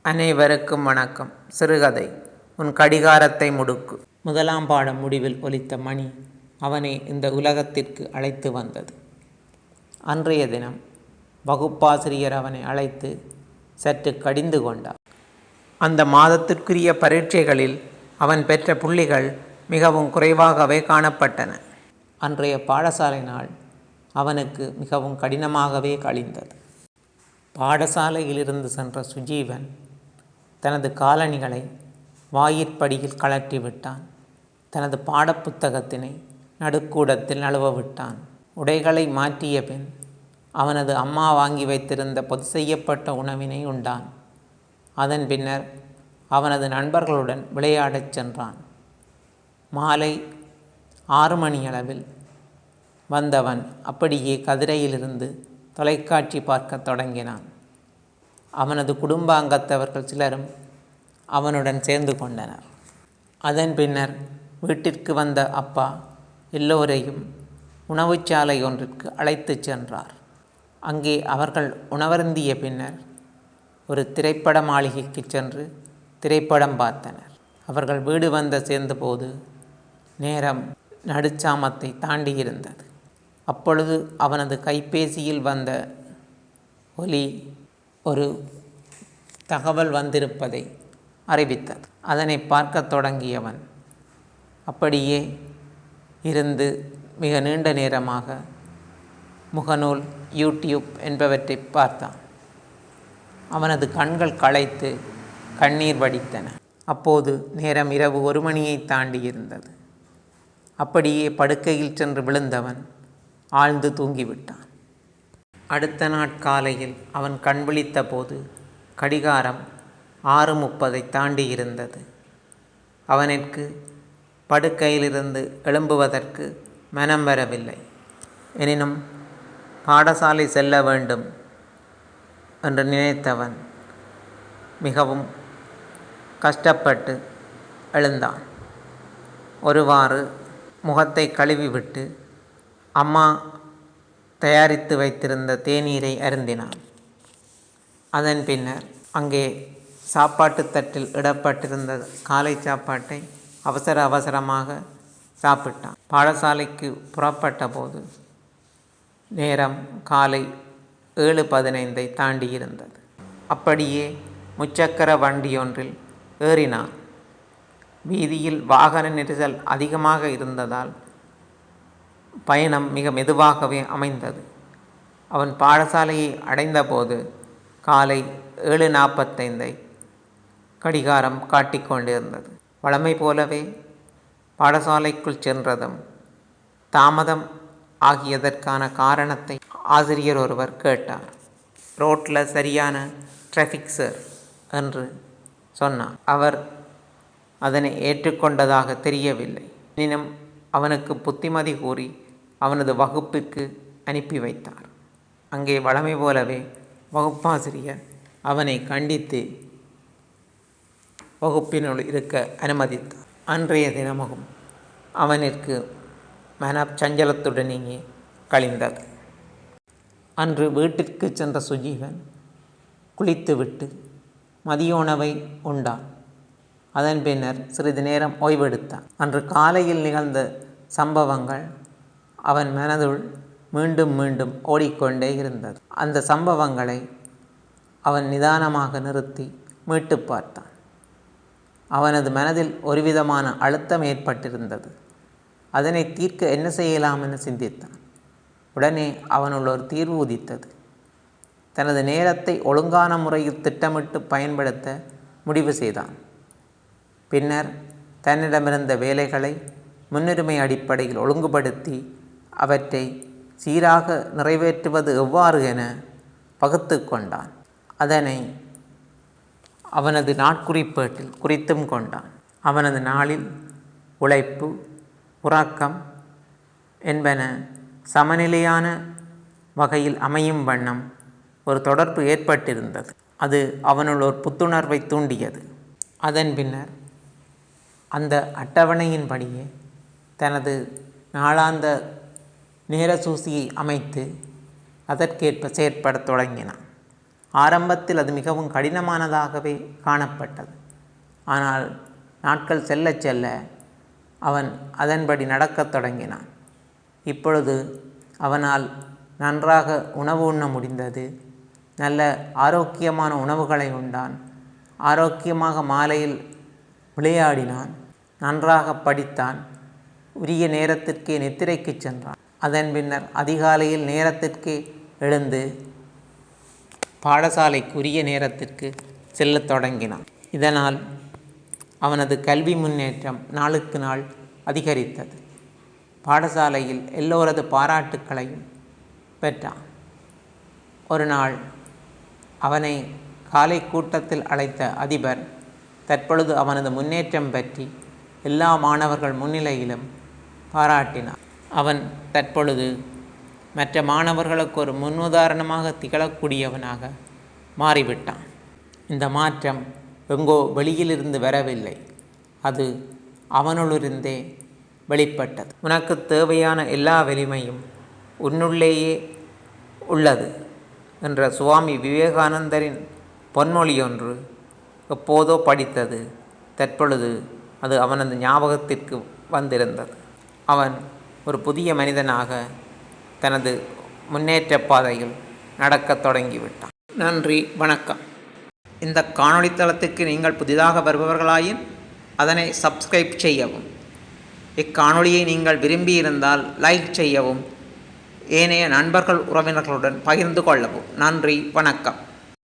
அனைவருக்கும் வணக்கம். சிறுகதை உன் கடிகாரத்தை முடுக்கு. முதலாம் பாடம் முடிவில் ஒலித்த மணி அவனை இந்த உலகத்திற்கு அழைத்து வந்தது. அன்றைய தினம் வகுப்பாசிரியர் அவனை அழைத்து சற்று கடிந்து கொண்டார். அந்த மாதத்திற்குரிய பரீட்சைகளில் அவன் பெற்ற புள்ளிகள் மிகவும் குறைவாகவே காணப்பட்டன. அன்றைய பாடசாலை நாள் அவனுக்கு மிகவும் கடினமாகவே கழிந்தது. பாடசாலையிலிருந்து சென்ற சுஜீவன் தனது காலணிகளை வாயிற்படியில் கழற்றி விட்டான். தனது பாடப்புத்தகத்தினை நடுக்கூடத்தில் நழுவ விட்டான். உடைகளை மாற்றிய பின் அவனது அம்மா வாங்கி வைத்திருந்த பொது செய்யப்பட்ட உணவினை உண்டான். அதன் பின்னர் அவனது நண்பர்களுடன் விளையாடச் சென்றான். மாலை 6 மணியளவில் வந்தவன் அப்படியே கதிரையிலிருந்து தொலைக்காட்சி பார்க்க தொடங்கினான். அவனது குடும்ப அங்கத்தவர்கள் சிலரும் அவனுடன் சேர்ந்து கொண்டனர். அதன் பின்னர் வீட்டிற்கு வந்த அப்பா எல்லோரையும் உணவுச்சாலை ஒன்றிற்கு அழைத்து சென்றார். அங்கே அவர்கள் உணவருந்திய பின்னர் ஒரு திரைப்பட மாளிகைக்கு சென்று திரைப்படம் பார்த்தனர். அவர்கள் வீடு வந்து சேர்ந்தபோது நேரம் நடுச்சாமத்தை தாண்டியிருந்தது. அப்பொழுது அவனது கைபேசியில் வந்த ஒலி ஒரு தகவல் வந்திருப்பதை அறிவித்தது. அதனை பார்க்க தொடங்கியவன் அப்படியே இருந்து மிக நீண்ட நேரமாக முகநூல், யூடியூப் என்பவற்றை பார்த்தான். அவனது கண்கள் களைத்து கண்ணீர் வடித்தன. அப்போது நேரம் இரவு 1 மணியை தாண்டி இருந்தது. அப்படியே படுக்கையில் சென்று விழுந்தவன் ஆழ்ந்து தூங்கிவிட்டான். அடுத்த நாட்காலையில் அவன் கண் விழித்த போது கடிகாரம் 6:30 தாண்டி இருந்தது. அவனுக்கு படுக்கையிலிருந்து எழும்புவதற்கு மனம் வரவில்லை. எனினும் பாடசாலை செல்ல வேண்டும் என்று நினைத்தவன் மிகவும் கஷ்டப்பட்டு எழுந்தான். ஒருவாறு முகத்தை கழுவிவிட்டு அம்மா தயாரித்து வைத்திருந்த தேநீரை அருந்தினான். அதன் பின்னர் அங்கே சாப்பாட்டு தட்டில் இடப்பட்டிருந்த காலை சாப்பாட்டை அவசரமாக சாப்பிட்டான். பாடசாலைக்கு புறப்பட்ட போது நேரம் காலை 7:15 தாண்டி இருந்தது. அப்படியே முச்சக்கர வண்டியொன்றில் ஏறினான். வீதியில் வாகன நெரிசல் அதிகமாக இருந்ததால் பயணம் மிக மெதுவாகவே அமைந்தது. அவன் பாடசாலையை அடைந்தபோது காலை 7:45 கடிகாரம் காட்டிக்கொண்டிருந்தது. வழமை போலவே பாடசாலைக்குள் சென்றதும் தாமதம் ஆகியதற்கான காரணத்தை ஆசிரியர் ஒருவர் கேட்டார். ரோட்டில் சரியான டிராஃபிக் சார் என்று சொன்னார். அவர் அதனை ஏற்றுக்கொண்டதாக தெரியவில்லை. எனினும் அவனுக்கு புத்திமதி கூறி அவனது வகுப்பிற்கு அனுப்பி வைத்தார். அங்கே வழமை போலவே வகுப்பாசிரியர் அவனை கண்டித்து வகுப்பினுள் இருக்க அனுமதித்தார். அன்றைய தினமும் அவனிற்கு மனச்சஞ்சலத்துடனேயே கழிந்தது. அன்று வீட்டிற்கு சென்ற சுஜீவன் குளித்துவிட்டு மதிய உணவை உண்டான். அதன் பின்னர் சிறிது நேரம் ஓய்வெடுத்தான். அன்று காலையில் நிகழ்ந்த சம்பவங்கள் அவன் மனதுள் மீண்டும் மீண்டும் ஓடிக்கொண்டே இருந்தது. அந்த சம்பவங்களை அவன் நிதானமாக நிறுத்தி மீட்டு பார்த்தான். அவனது மனதில் ஒருவிதமான அழுத்தம் ஏற்பட்டிருந்தது. அதனை தீர்க்க என்ன செய்யலாம் என சிந்தித்தான். உடனே அவனுள் ஒரு தீர்வு உதித்தது. தனது நேரத்தை ஒழுங்கான முறையில் திட்டமிட்டு பயன்படுத்த முடிவு செய்தான். பின்னர் தன்னிடமிருந்த வேலைகளை முன்னுரிமை அடிப்படையில் ஒழுங்குபடுத்தி அவற்றை சீராக நிறைவேற்றுவது எவ்வாறு என வகுத்து கொண்டான். அதனை அவனது நாட்குறிப்பேட்டில் குறித்தும் கொண்டான். அவனது நாளில் உழைப்பு, உறக்கம் என்பன சமநிலையான வகையில் அமையும் வண்ணம் ஒரு தொடர்பு ஏற்பட்டிருந்தது. அது அவனுள் ஒரு புத்துணர்வை தூண்டியது. அதன் பின்னர் அந்த அட்டவணையின்படியே தனது நாளாந்த நேர சூசியை அமைத்து அதற்கேற்ப செயற்படத் தொடங்கினான். ஆரம்பத்தில் அது மிகவும் கடினமானதாகவே காணப்பட்டது. ஆனால் நாட்கள் செல்ல செல்ல அவன் அதன்படி நடக்கத் தொடங்கினான். இப்பொழுது அவனால் நன்றாக உணவு உண்ண முடிந்தது. நல்ல ஆரோக்கியமான உணவுகளை உண்டான். ஆரோக்கியமாக மாலையில் விளையாடினான். நன்றாக படித்தான். உரிய நேரத்திற்கே நித்திரைக்கு சென்றான். அதன் பின்னர் அதிகாலையில் நேரத்திற்கே எழுந்து பாடசாலைக்கு உரிய நேரத்திற்கு செல்லத் தொடங்கினான். இதனால் அவனது கல்வி முன்னேற்றம் நாளுக்கு நாள் அதிகரித்தது. பாடசாலையில் எல்லோரது பாராட்டுக்களையும் பெற்றான். ஒரு நாள் அவனை காலை கூட்டத்தில் அழைத்த அதிபர் தற்பொழுது அவனது முன்னேற்றம் பற்றி எல்லா மாணவர்கள் முன்னிலையிலும் பாராட்டினார். அவன் தற்பொழுது மற்ற மாணவர்களுக்கு ஒரு முன்னுதாரணமாக திகழக்கூடியவனாக மாறிவிட்டான். இந்த மாற்றம் எங்கோ வெளியிலிருந்து வரவில்லை, அது அவனுள்ளிருந்தே வெளிப்பட்டது. உனக்கு தேவையான எல்லா வலிமையும் உன்னுள்ளேயே உள்ளது என்ற சுவாமி விவேகானந்தரின் பொன்மொழி ஒன்று எப்போதோ படித்தது தற்பொழுது அது அவனது ஞாபகத்திற்கு வந்திருந்தது. அவன் ஒரு புதிய மனிதனாக தனது முன்னேற்ற பாதையில் நடக்கத் தொடங்கிவிட்டான். நன்றி, வணக்கம். இந்த காணொளி தளத்துக்கு நீங்கள் புதிதாக வருபவர்களாயின் அதனை சப்ஸ்கிரைப் செய்யவும். இக்காணொளியை நீங்கள் விரும்பியிருந்தால் லைக் செய்யவும், ஏனைய நண்பர்கள் உறவினர்களுடன் பகிர்ந்து கொள்ளவும். நன்றி, வணக்கம்.